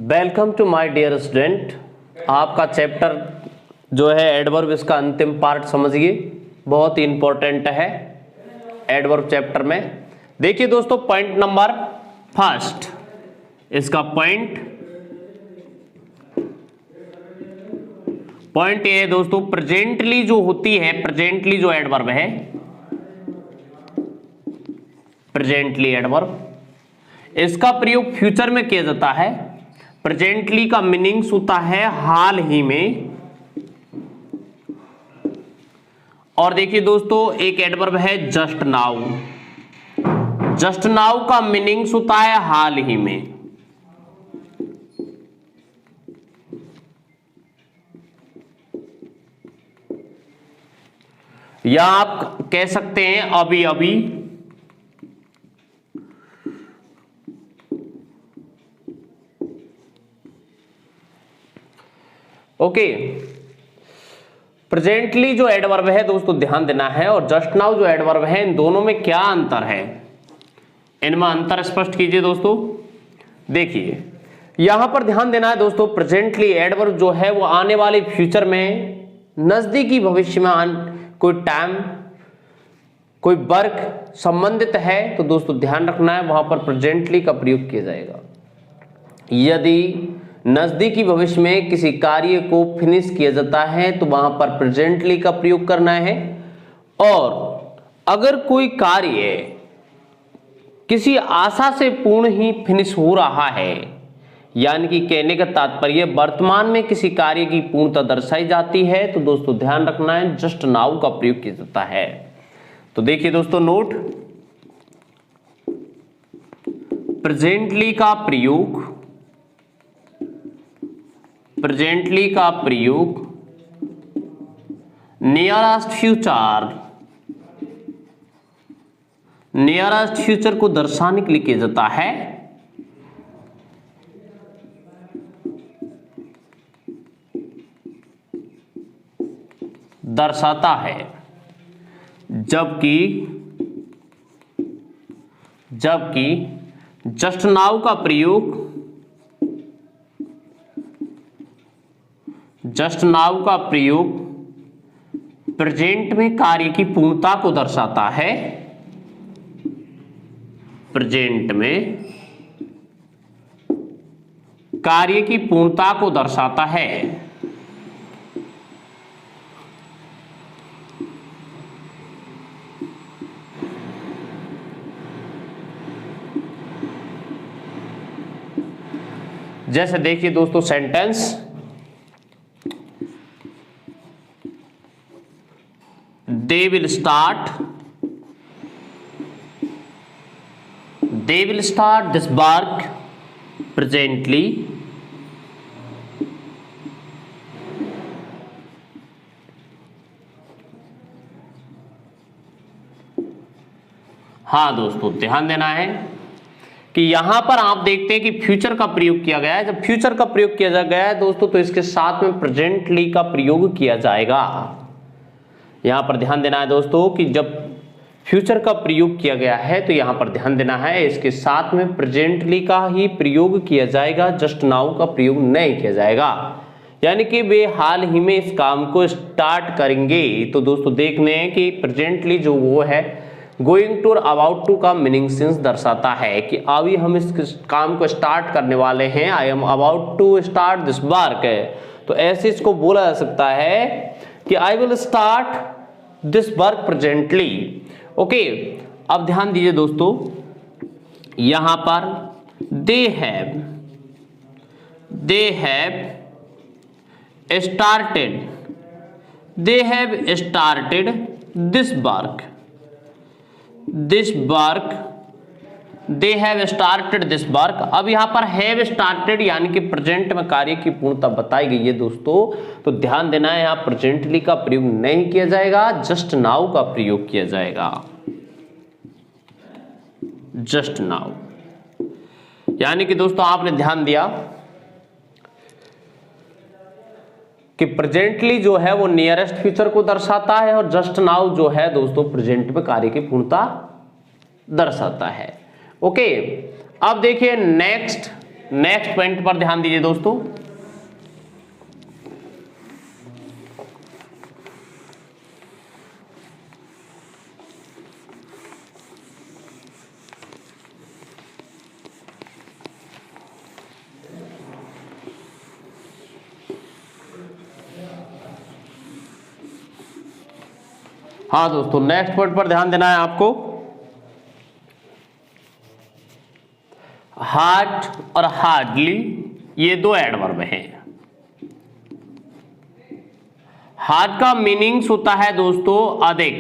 Welcome to my dear student. आपका chapter जो है एडवर्ब, इसका अंतिम पार्ट समझिए, बहुत ही इंपॉर्टेंट है एडवर्ब चैप्टर में। देखिए दोस्तों, पॉइंट नंबर फर्स्ट, इसका पॉइंट ये है दोस्तों, प्रेजेंटली जो होती है, प्रेजेंटली जो एडवर्ब है, प्रेजेंटली एडवर्ब, इसका प्रयोग फ्यूचर में किया जाता है। प्रेजेंटली का मीनिंग्स होता है हाल ही में। और देखिए दोस्तों, एक एडवर्ब है जस्ट नाउ। जस्ट नाउ का मीनिंग्स होता है हाल ही में। या आप कह सकते हैं अभी अभी। ओके, प्रेजेंटली जो एडवर्ब है दोस्तों ध्यान देना है, और जस्ट नाउ जो एडवर्ब है, इन दोनों में क्या अंतर है, इनमें अंतर स्पष्ट कीजिए दोस्तों। देखिए यहां पर ध्यान देना है दोस्तों, प्रेजेंटली एडवर्ब जो है वो आने वाले फ्यूचर में, नजदीकी भविष्य में कोई टाइम, कोई वर्क संबंधित है तो दोस्तों ध्यान रखना है, वहां पर प्रेजेंटली का प्रयोग किया जाएगा। यदि नजदीकी भविष्य में किसी कार्य को फिनिश किया जाता है तो वहां पर प्रेजेंटली का प्रयोग करना है। और अगर कोई कार्य किसी आशा से पूर्ण ही फिनिश हो रहा है, यानी कि कहने का तात्पर्य वर्तमान में किसी कार्य की पूर्णता दर्शाई जाती है, तो दोस्तों ध्यान रखना है जस्ट नाउ का प्रयोग किया जाता है। तो देखिए दोस्तों, नोट, प्रेजेंटली का प्रयोग, प्रेजेंटली का प्रयोग नियरेस्ट फ्यूचर, नियरेस्ट फ्यूचर को दर्शाने के लिए किया जाता है। दर्शाता है। जबकि जस्ट नाउ का प्रयोग, जस्ट नाउ का प्रयोग प्रेजेंट में कार्य की पूर्णता को दर्शाता है। प्रेजेंट में कार्य की पूर्णता को दर्शाता है। जैसे देखिए दोस्तों sentence, they will start this work presently, हाँ दोस्तों ध्यान देना है कि यहां पर आप देखते हैं कि फ्यूचर का प्रयोग किया गया है। जब फ्यूचर का प्रयोग किया गया है दोस्तों, तो इसके साथ में प्रेजेंटली का प्रयोग किया जाएगा। यहां पर ध्यान देना है दोस्तों कि जब फ्यूचर का प्रयोग किया गया है तो यहां पर ध्यान देना है इसके साथ में प्रेजेंटली का ही प्रयोग किया जाएगा, जस्ट नाउ का प्रयोग नहीं किया जाएगा। यानी कि वे हाल ही में इस काम को स्टार्ट करेंगे। तो दोस्तों देखने हैं कि प्रेजेंटली जो वो है गोइंग टू और अबाउट टू का मीनिंग सेंस दर्शाता है कि अभी हम इस काम को स्टार्ट करने वाले हैं। I am about to start this work है, तो ऐसे इसको बोला जा सकता है कि I will start this work presently. Okay, अब ध्यान दीजिए दोस्तों, यहां पर they have started this work, they have started this work. अब यहां पर हैव स्टार्टेड यानी कि प्रेजेंट में कार्य की पूर्णता बताई गई है दोस्तों, तो ध्यान देना है यहां प्रेजेंटली का प्रयोग नहीं किया जाएगा, जस्ट नाउ का प्रयोग किया जाएगा। जस्ट नाउ यानी कि दोस्तों आपने ध्यान दिया कि प्रेजेंटली जो है वो नियरेस्ट फ्यूचर को दर्शाता है, और जस्ट नाउ जो है दोस्तों प्रेजेंट में कार्य की पूर्णता दर्शाता है। ओके, अब देखिए नेक्स्ट नेक्स्ट पॉइंट पर ध्यान दीजिए दोस्तों। हाँ दोस्तों, नेक्स्ट पॉइंट पर ध्यान देना है आपको। हार्ड और हार्डली ये दो एडवर्ब हैं। हार्ड का मीनिंग्स होता है दोस्तों अधिक,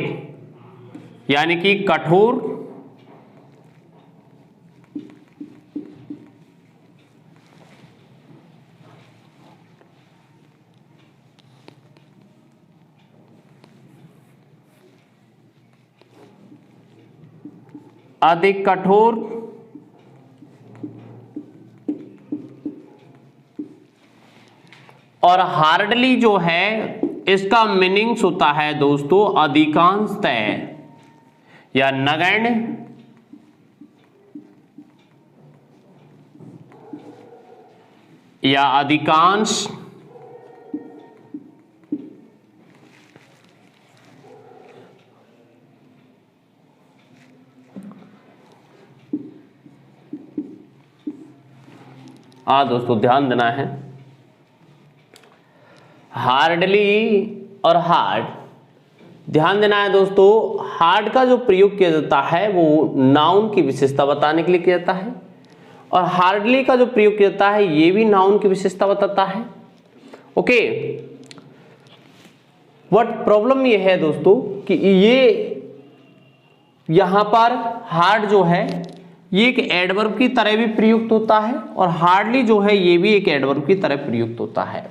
यानी कि कठोर, अधिक कठोर, और हार्डली जो है इसका मीनिंग्स होता है दोस्तों अधिकांशतः या नगण्य, या अधिकांश, हाँ दोस्तों ध्यान देना है। हार्डली और हार्ड, ध्यान देना है दोस्तों। हार्ड का जो प्रयोग किया जाता है वो नाउन की विशेषता बताने के लिए किया जाता है, और हार्डली का जो प्रयोग किया जाता है ये भी नाउन की विशेषता बताता है। ओके, बट प्रॉब्लम ये है दोस्तों कि ये यहां पर हार्ड जो है ये एक एडवर्ब की तरह भी प्रयुक्त होता है, और हार्डली जो है ये भी एक एडवर्ब की तरह प्रयुक्त होता है।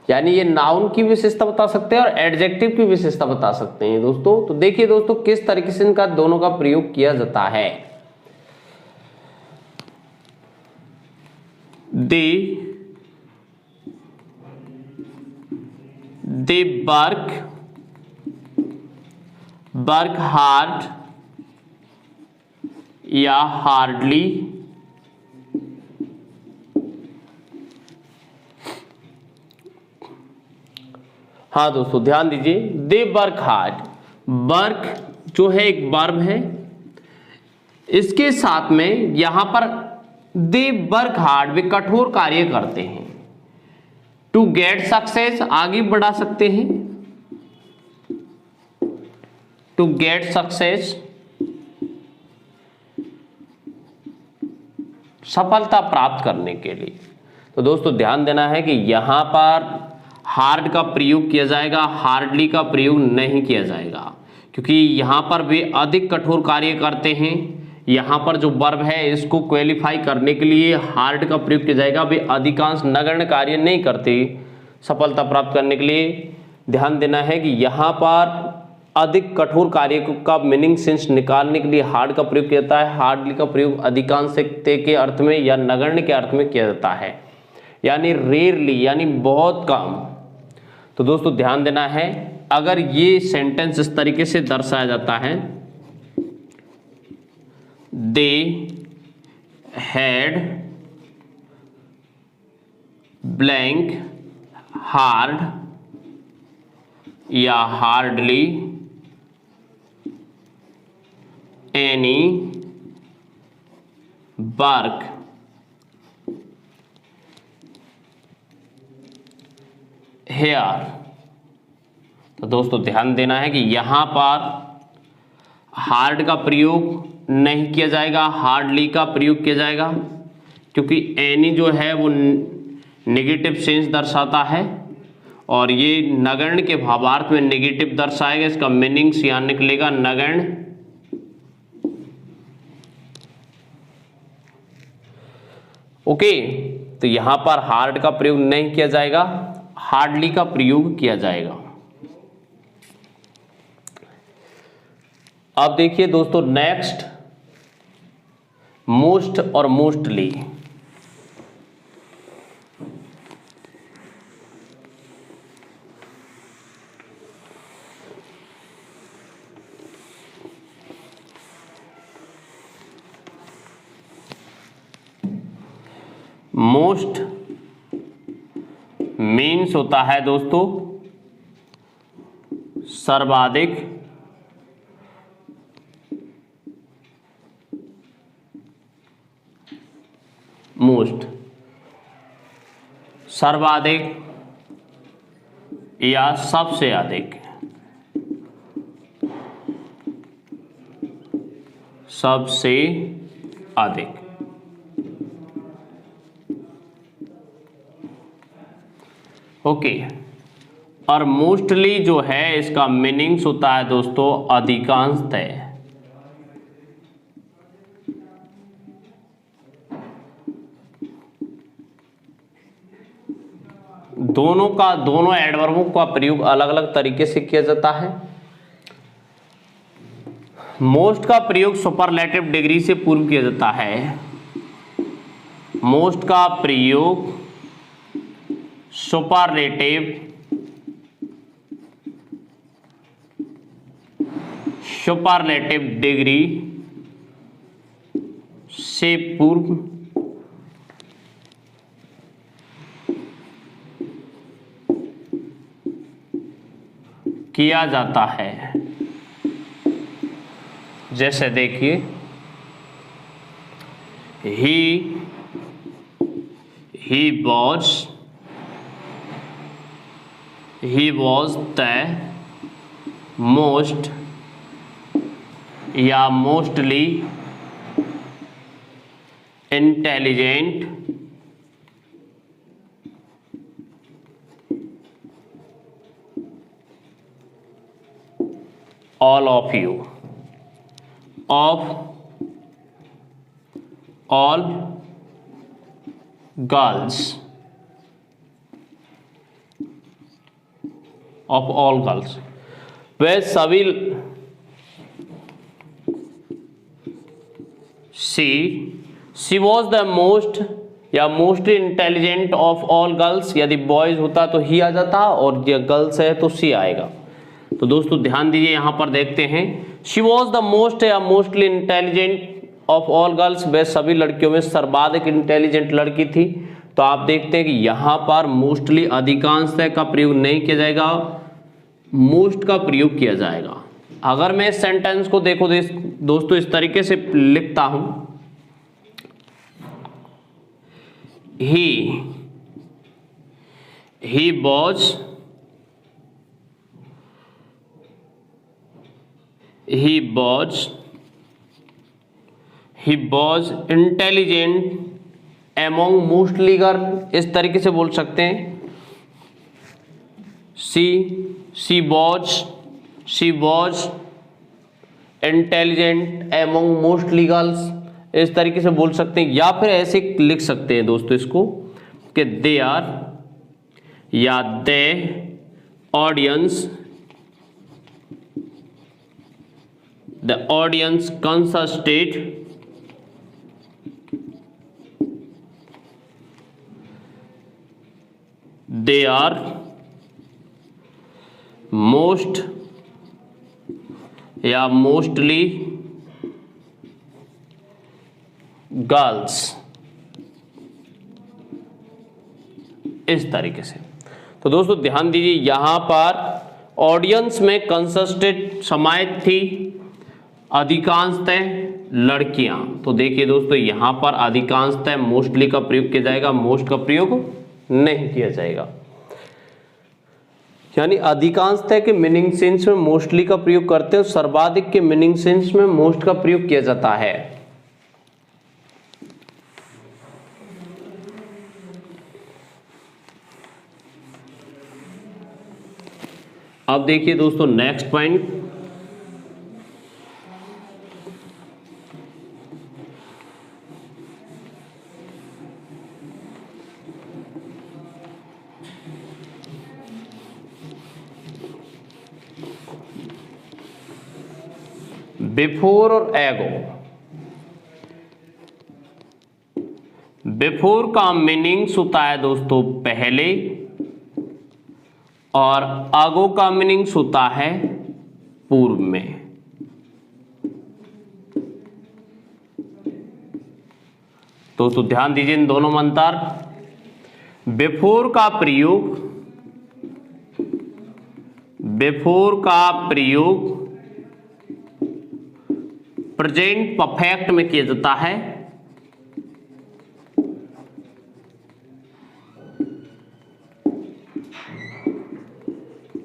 यानी ये नाउन की विशेषता बता सकते हैं और एडजेक्टिव की विशेषता बता सकते हैं दोस्तों। तो देखिए दोस्तों किस तरीके से इनका दोनों का प्रयोग किया जाता है। दे वर्क हार्ड या हार्डली, हाँ दोस्तों ध्यान दीजिए। दे वर्क हार्ड, वर्क जो है एक वर्ब है, इसके साथ में यहां पर दे वर्क हार्ड वे कठोर कार्य करते हैं। टू गेट सक्सेस आगे बढ़ा सकते हैं, टू गेट सक्सेस सफलता प्राप्त करने के लिए। तो दोस्तों ध्यान देना है कि यहां पर हार्ड का प्रयोग किया जाएगा, हार्डली का प्रयोग नहीं किया जाएगा, क्योंकि यहां पर वे अधिक कठोर कार्य करते हैं। यहां पर जो वर्ब है इसको क्वालिफाई करने के लिए हार्ड का प्रयोग किया जाएगा। वे अधिकांश नगण्य कार्य नहीं करते सफलता प्राप्त करने के लिए। ध्यान देना है कि यहां पर अधिक कठोर कार्य का मीनिंग सेंस निकालने के लिए हार्ड का प्रयोग किया जाता है। हार्डली का प्रयोग अधिकांश के अर्थ में या नगण्य के अर्थ में किया जाता है, यानी रेयरली, यानी बहुत कम। तो दोस्तों ध्यान देना है, अगर ये सेंटेंस इस तरीके से दर्शाया जाता है, दे हैड ब्लैंक हार्ड या हार्डली एनी वर्क हेयर। तो दोस्तों ध्यान देना है कि यहां पर हार्ड का प्रयोग नहीं किया जाएगा, हार्डली का प्रयोग किया जाएगा, क्योंकि एनी जो है वो नेगेटिव सेंस दर्शाता है और ये नगण्य के भावार्थ में नेगेटिव दर्शाएगा। इसका मीनिंग्स यहां निकलेगा नगण्य। ओके, तो यहां पर हार्ड का प्रयोग नहीं किया जाएगा, हार्डली का प्रयोग किया जाएगा। अब देखिए दोस्तों नेक्स्ट, मोस्ट और मोस्टली। मोस्ट मीन्स होता है दोस्तों सर्वाधिक, मोस्ट सर्वाधिक या सबसे अधिक, सबसे अधिक। ओके, और मोस्टली जो है इसका मीनिंग्स होता है दोस्तों अधिकांशतः। दोनों एडवर्बों का प्रयोग अलग अलग तरीके से किया जाता है। मोस्ट का प्रयोग सुपरलेटिव डिग्री से पूर्व किया जाता है। मोस्ट का प्रयोग सुपरलेटिव डिग्री से पूर्व किया जाता है। जैसे देखिए, he was the most या mostly intelligent all of you, of all girls, of all girls, वह सभी she was the most या mostly intelligent of all girls. यदि बॉयज होता तो ही आ जाता और ये गर्ल्स है तो सी आएगा। तो दोस्तों ध्यान दीजिए, यहां पर देखते हैं शी वॉज द मोस्ट या mostly intelligent of all girls, वह सभी लड़कियों में सर्वाधिक इंटेलिजेंट लड़की थी। तो आप देखते हैं कि यहां पर मोस्टली अधिकांशतः का प्रयोग नहीं किया जाएगा, मोस्ट का प्रयोग किया जाएगा। अगर मैं इस सेंटेंस को देखो दोस्तों इस तरीके से लिखता हूं, he was intelligent among mostly girl, इस तरीके से बोल सकते हैं। she was intelligent among mostly girls, इस तरीके से बोल सकते हैं। या फिर ऐसे लिख सकते हैं दोस्तों इसको कि दे आर या they audience, the audience consisted they are most या mostly गर्ल्स, इस तरीके से। तो दोस्तों ध्यान दीजिए, यहां पर ऑडियंस में कंसिस्टेड समाहित थी अधिकांशतः लड़कियां। तो देखिए दोस्तों यहां पर अधिकांशतः मोस्टली का प्रयोग किया जाएगा, मोस्ट का प्रयोग नहीं किया जाएगा। यानी अधिकांशतः के मीनिंग सेंस में मोस्टली का प्रयोग करते हैं, सर्वाधिक के मीनिंग सेंस में मोस्ट का प्रयोग किया जाता है। अब देखिए दोस्तों नेक्स्ट पॉइंट, बिफोर और एगो। बिफोर का मीनिंग्स होता है दोस्तों पहले, और आगो का मीनिंग्स होता है पूर्व में। दोस्तों ध्यान दीजिए इन दोनों में अंतर। बिफोर का प्रयोग प्रेजेंट परफेक्ट में किया जाता है।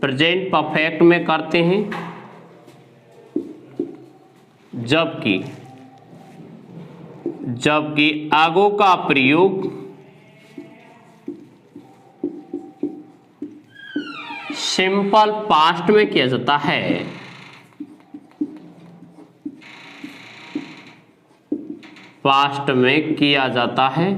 प्रेजेंट परफेक्ट में करते हैं, जबकि आगो का प्रयोग सिंपल पास्ट में किया जाता है। पास्ट में किया जाता है।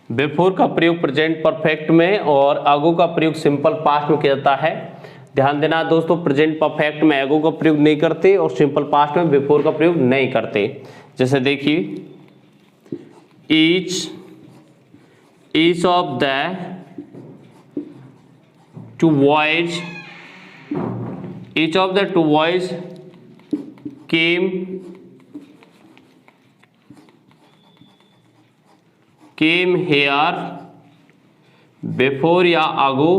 बिफोर का प्रयोग प्रेजेंट परफेक्ट में और आगो का प्रयोग सिंपल पास्ट में किया जाता है। ध्यान देना दोस्तों, प्रेजेंट परफेक्ट में आगो का प्रयोग नहीं करते और सिंपल पास्ट में बिफोर का प्रयोग नहीं करते। जैसे देखिए, each of the two boys came here before या ago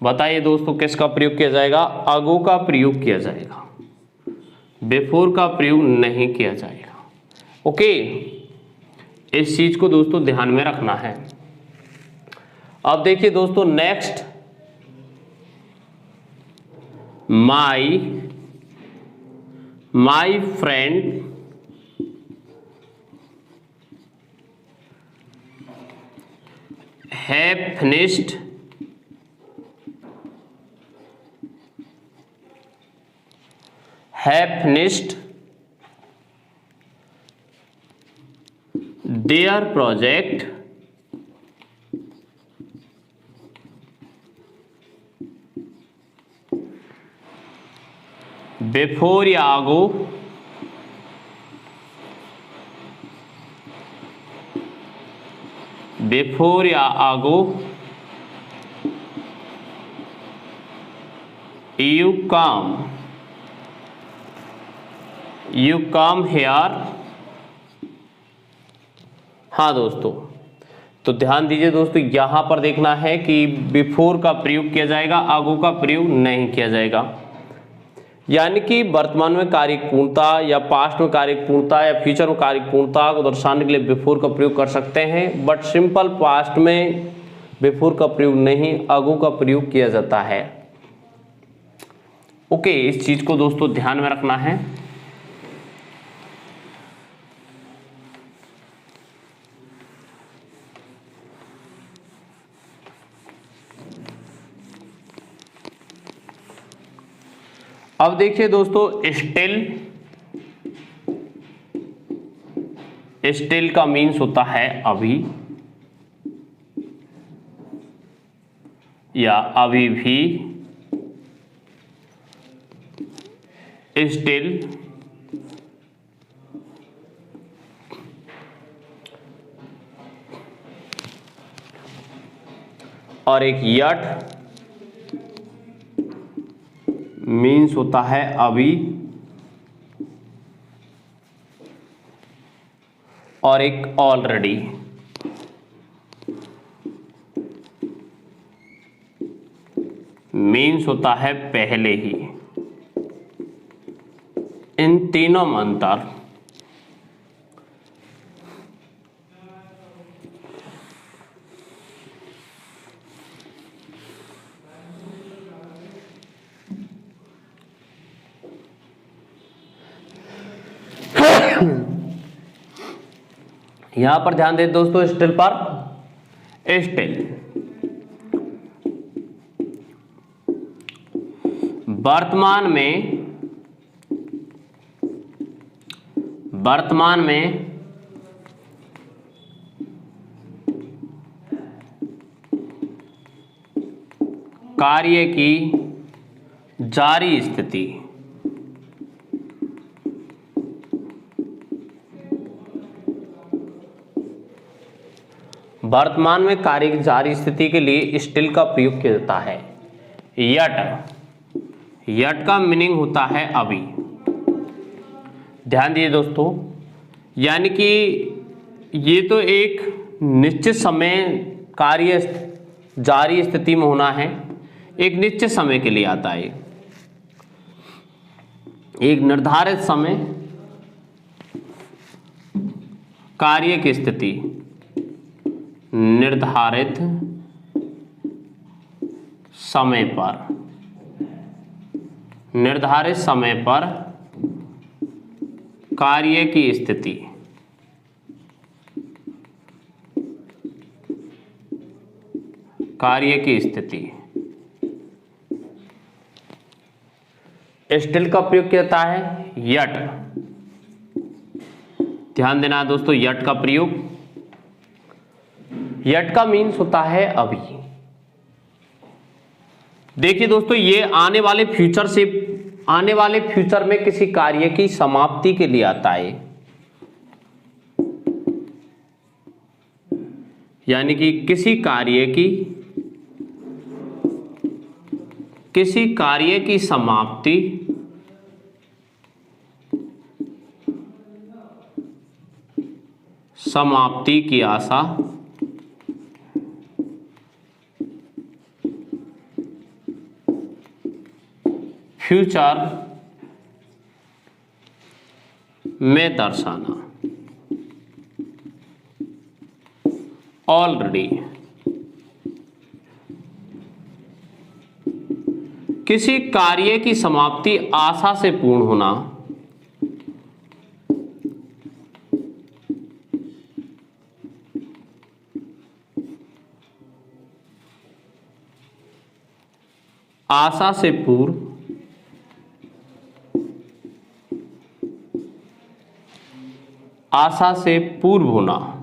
बताइए दोस्तों किसका प्रयोग किया जाएगा? आगो का प्रयोग किया जाएगा, बिफोर का प्रयोग नहीं किया जाएगा। ओके, इस चीज को दोस्तों ध्यान में रखना है। अब देखिए दोस्तों next, my friend have finished their project before या आगो you come here। हाँ दोस्तों, तो ध्यान दीजिए दोस्तों, यहां पर देखना है कि बिफोर का प्रयोग किया जाएगा, आगो का प्रयोग नहीं किया जाएगा। यानी कि वर्तमान में कार्यक पूर्णता या पास्ट में कार्यक पूर्णता या फ्यूचर में कार्यक पूर्णता को दर्शाने के लिए बिफोर का प्रयोग कर सकते हैं, बट सिंपल पास्ट में बिफोर का प्रयोग नहीं, आगो का प्रयोग किया जाता है। ओके, इस चीज को दोस्तों ध्यान में रखना है। अब देखिए दोस्तों, स्टिल का मीन्स होता है अभी या अभी भी। स्टिल और एक यट मीन्स होता है अभी, और एक ऑलरेडी मीन्स होता है पहले ही। इन तीनों में अंतर। यहां पर ध्यान दें दोस्तों, स्टिल पर, स्टिल वर्तमान में कार्य की जारी स्थिति। वर्तमान में कार्य की जारी स्थिति के लिए स्टिल का प्रयोग किया जाता है। यट, यट का मीनिंग होता है अभी। ध्यान दीजिए दोस्तों, यानी कि ये तो एक निश्चित समय कार्य जारी स्थिति में होना है, एक निश्चित समय के लिए आता है, एक निर्धारित समय कार्य की स्थिति, निर्धारित समय पर, निर्धारित समय पर कार्य की स्थिति, कार्य की स्थिति। स्टिल का प्रयोग किया जाता है यट। ध्यान देना दोस्तों, यट का प्रयोग, यट का मीन्स होता है अभी। देखिए दोस्तों, ये आने वाले फ्यूचर से, आने वाले फ्यूचर में किसी कार्य की समाप्ति के लिए आता है, यानी कि किसी कार्य की समाप्ति की आशा फ्यूचर में दर्शाना। ऑलरेडी, किसी कार्य की समाप्ति आशा से पूर्ण होना, आशा से पूर्ण, आशा से पूर्व होना।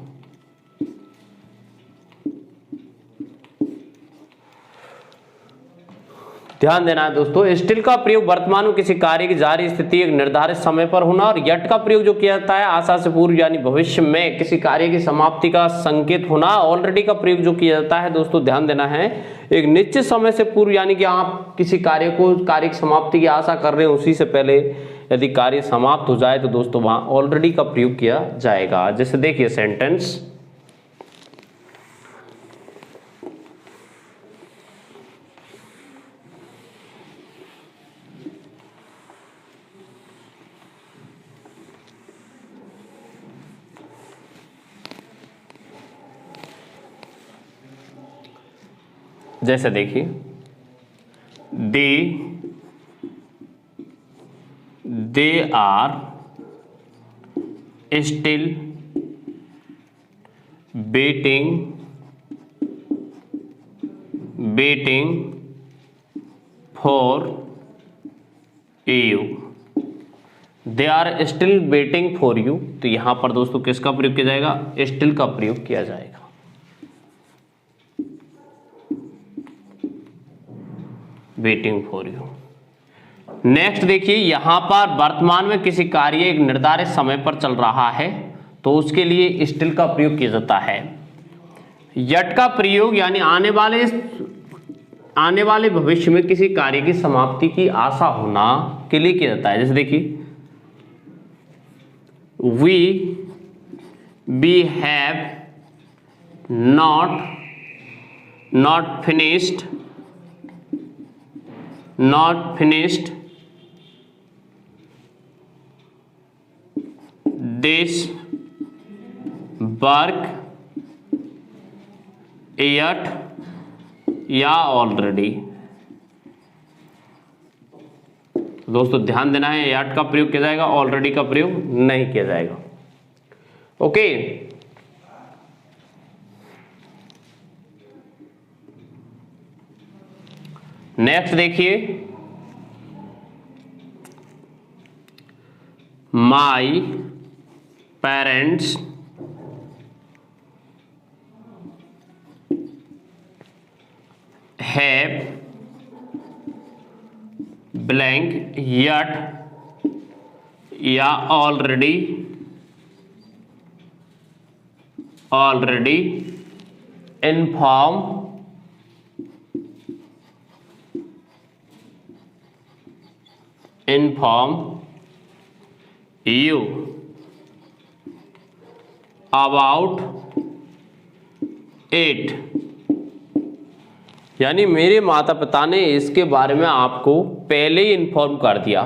ध्यान देना है दोस्तों, स्टिल का प्रयोग वर्तमान में किसी कार्य की जारी स्थिति एक निर्धारित समय पर होना, और यट का प्रयोग जो किया जाता है आशा से पूर्व यानी भविष्य में किसी कार्य की समाप्ति का संकेत होना। ऑलरेडी का प्रयोग जो किया जाता है दोस्तों, ध्यान देना है, एक निश्चित समय से पूर्व, यानी कि आप किसी कार्य की समाप्ति की आशा कर रहे हैं, उसी से पहले यदि कार्य समाप्त हो जाए तो दोस्तों वहां ऑलरेडी का प्रयोग किया जाएगा। जैसे देखिए सेंटेंस, जैसे देखिए, they are still waiting for you. They are still waiting for you, तो यहां पर दोस्तों किसका प्रयोग किया जाएगा? स्टिल का प्रयोग किया जाएगा। Waiting for you. नेक्स्ट देखिए, यहां पर वर्तमान में किसी कार्य एक निर्धारित समय पर चल रहा है, तो उसके लिए स्टिल का प्रयोग किया जाता है। यट का प्रयोग यानी आने वाले भविष्य में किसी कार्य की समाप्ति की आशा होना के लिए किया जाता है। जैसे देखिए, we have not finished this work yet या ऑलरेडी। दोस्तों ध्यान देना है, yet का प्रयोग किया जाएगा, ऑलरेडी का प्रयोग नहीं किया जाएगा। ओके, नेक्स्ट देखिए, my parents have blank yet या already inform you about it, यानी मेरे माता पिता ने इसके बारे में आपको पहले ही इन्फॉर्म कर दिया।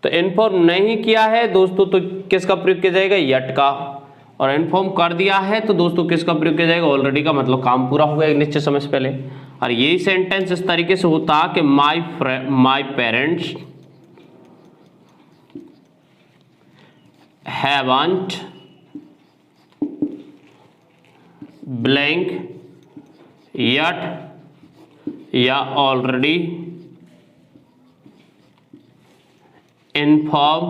तो इन्फॉर्म नहीं किया है दोस्तों तो किसका प्रयोग किया जाएगा, यट का, और इन्फॉर्म कर दिया है तो दोस्तों किसका प्रयोग किया जाएगा, ऑलरेडी का, मतलब काम पूरा हो गया एक निश्चित समय से पहले। और यही सेंटेंस इस तरीके से होता कि my parents haven't blank yet या already inform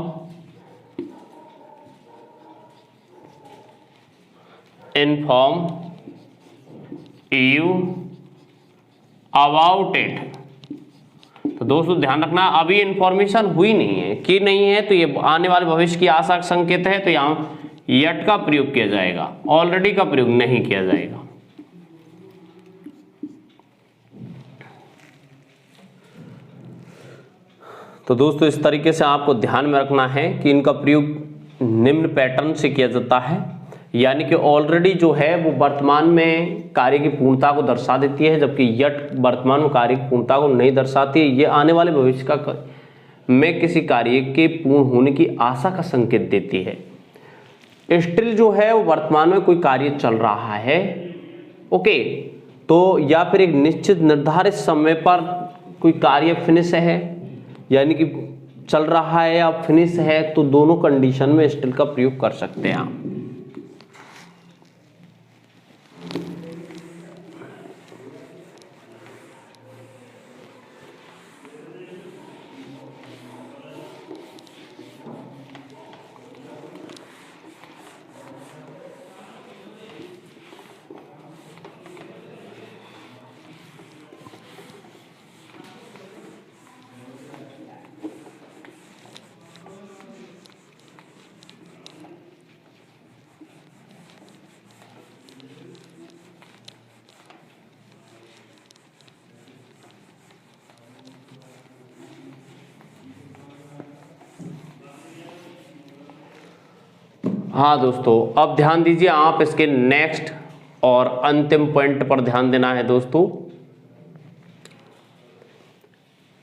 you about it. तो दोस्तों ध्यान रखना, अभी इंफॉर्मेशन हुई नहीं है कि नहीं है, तो ये आने वाले भविष्य की आशा का संकेत है, तो यहां यट का प्रयोग किया जाएगा, ऑलरेडी का प्रयोग नहीं किया जाएगा। तो दोस्तों इस तरीके से आपको ध्यान में रखना है कि इनका प्रयोग निम्न पैटर्न से किया जाता है, यानी कि ऑलरेडी जो है वो वर्तमान में कार्य की पूर्णता को दर्शा देती है, जबकि यट वर्तमान में कार्य की पूर्णता को नहीं दर्शाती है। ये आने वाले भविष्य का में किसी कार्य के पूर्ण होने की आशा का संकेत देती है। स्टिल जो है वो वर्तमान में कोई कार्य चल रहा है, ओके, तो या फिर एक निश्चित निर्धारित समय पर कोई कार्य फिनिश है, यानी कि चल रहा है या फिनिश है, तो दोनों कंडीशन में स्टिल का प्रयोग कर सकते हैं आप। हाँ दोस्तों, अब ध्यान दीजिए आप इसके नेक्स्ट और अंतिम पॉइंट पर ध्यान देना है दोस्तों।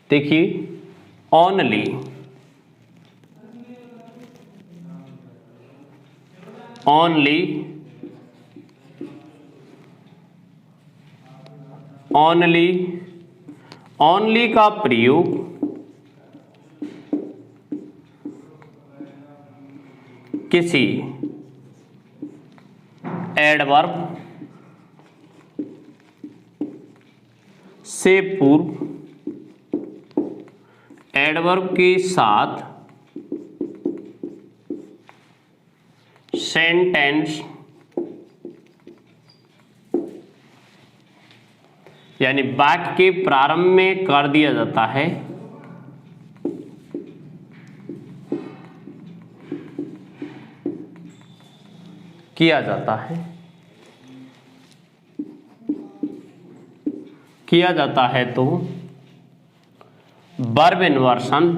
देखिए, ओनली ओनली का प्रयोग किसी एडवर्ब से पूर्व, एडवर्ब के साथ सेंटेंस यानी वाक्य के प्रारंभ में कर दिया जाता है, किया जाता है तो वर्ब इन्वर्सन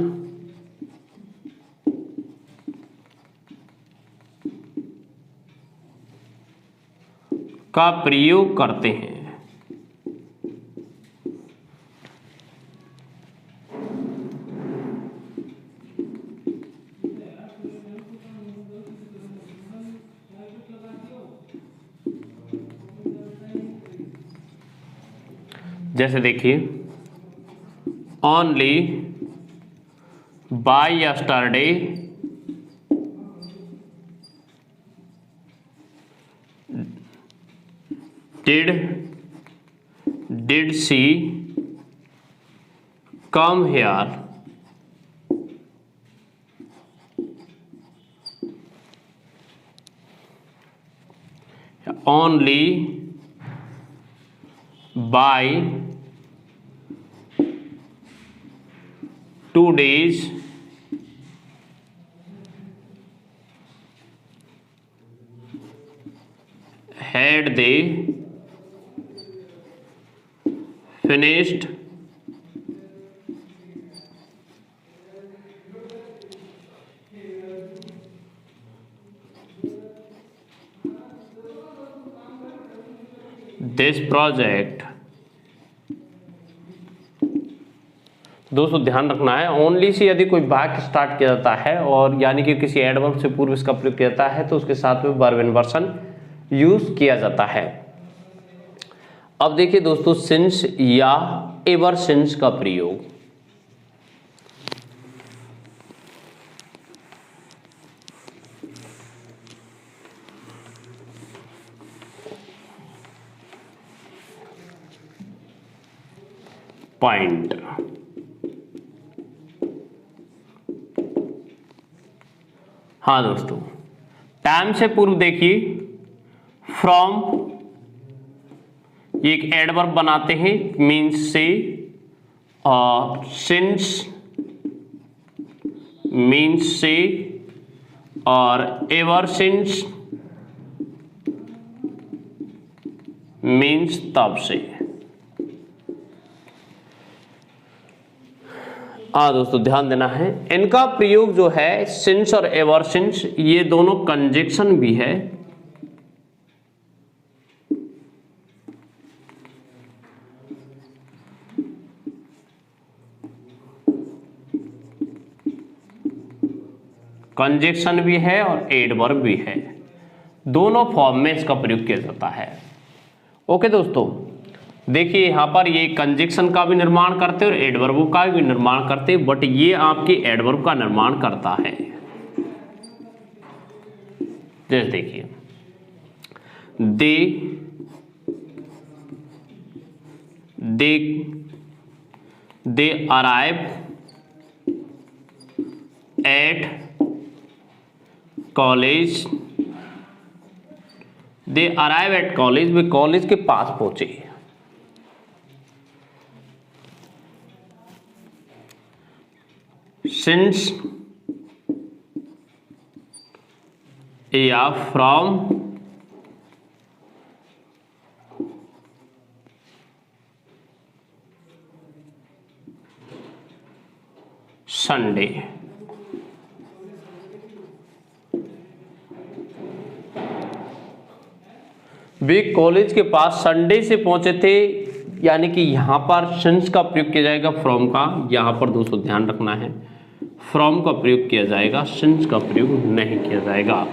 का प्रयोग करते हैं। जैसे देखिए, only by yesterday did she come here, only by 2 days had they finished this project। दोस्तों ध्यान रखना है, ओनली से यदि कोई वाक्य स्टार्ट किया जाता है और यानी कि किसी एडवर्ब से पूर्व इसका प्रयोग किया जाता है तो उसके साथ में वर्ब इन्वर्सन यूज किया जाता है। अब देखिए दोस्तों, सिंस या एवर सिंस का प्रयोग। पॉइंट, हाँ दोस्तों, टाइम से पूर्व देखिए फ्रॉम एक एडवर्ब बनाते हैं मीन्स से, और सिंस मीन्स से, और एवर सिंस मीन्स तब से। हाँ दोस्तों ध्यान देना है, इनका प्रयोग जो है सिंस और एवर सिंस ये दोनों कंजक्शन भी है। कंजक्शन भी है और एडवर्ब भी है, दोनों फॉर्म में इसका प्रयोग किया जाता है। ओके दोस्तों, देखिए यहां पर ये कंजक्शन का भी निर्माण करते हैं और एडवर्ब का भी निर्माण करते हैं, बट ये आपके एडवर्ब का निर्माण करता है। जैसे देखिए, they arrive at college, they arrive at college, way college के पास पहुंचे। सिंस या फ्रॉम संडे, वे कॉलेज के पास संडे से पहुंचे थे, यानी कि यहां पर सिंस का प्रयोग किया जाएगा फ्रॉम का। यहां पर दोस्तों ध्यान रखना है, फ्रॉम का प्रयोग किया जाएगा, सिंस का प्रयोग नहीं किया जाएगा।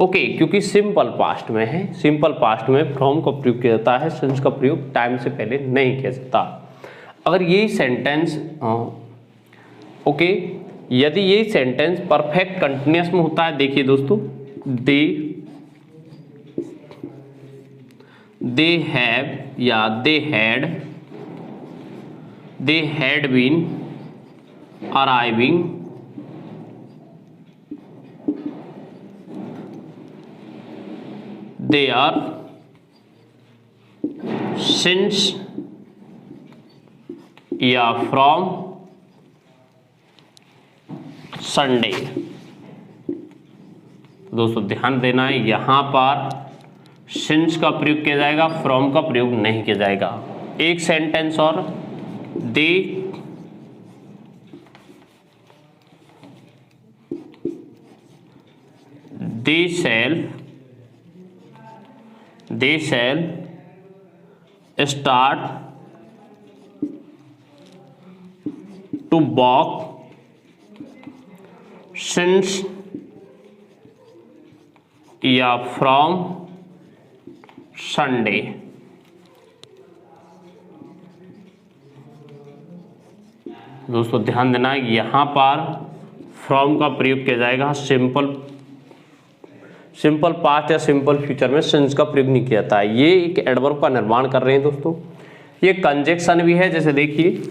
ओके, क्योंकि सिंपल पास्ट में है, सिंपल पास्ट में फ्रॉम का प्रयोग किया जाता है, सिंस का प्रयोग टाइम से पहले नहीं किया जाता। अगर यही सेंटेंस ओके, यदि यही सेंटेंस परफेक्ट कंटिन्यूअस में होता है, देखिए दोस्तों, दे हैव या they had been arriving there since या from Sunday। दोस्तों ध्यान देना है, यहां पर since का प्रयोग किया जाएगा, from का प्रयोग नहीं किया जाएगा। एक सेंटेंस और, they shall start to walk since या from Sunday। दोस्तों ध्यान देना, यहां पर फ्रॉम का प्रयोग किया जाएगा, सिंपल पास्ट या सिंपल फ्यूचर में सिंस का प्रयोग नहीं किया जाता है। ये एक एडवर्ब का निर्माण कर रहे हैं दोस्तों। ये कंजक्शन भी है, जैसे देखिए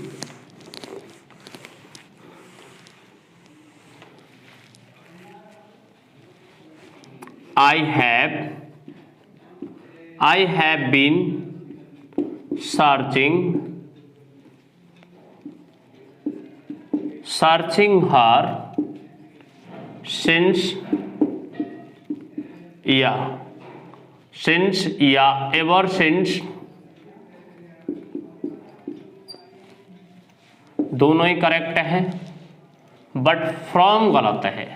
I have been searching her since या ever since दोनों ही करेक्ट है, बट फ्रॉम गलत है।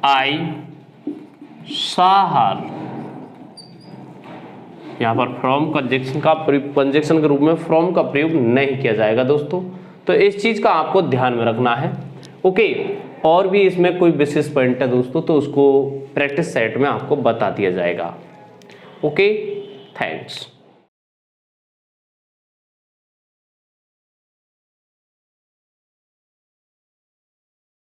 आई साहर, यहां पर फ्रॉम कंजक्शन के रूप में फ्रॉम का प्रयोग नहीं किया जाएगा दोस्तों, तो इस चीज का आपको ध्यान में रखना है। ओके, और भी इसमें कोई विशेष पॉइंट है दोस्तों तो उसको प्रैक्टिस सेट में आपको बता दिया जाएगा। Okay, thanks.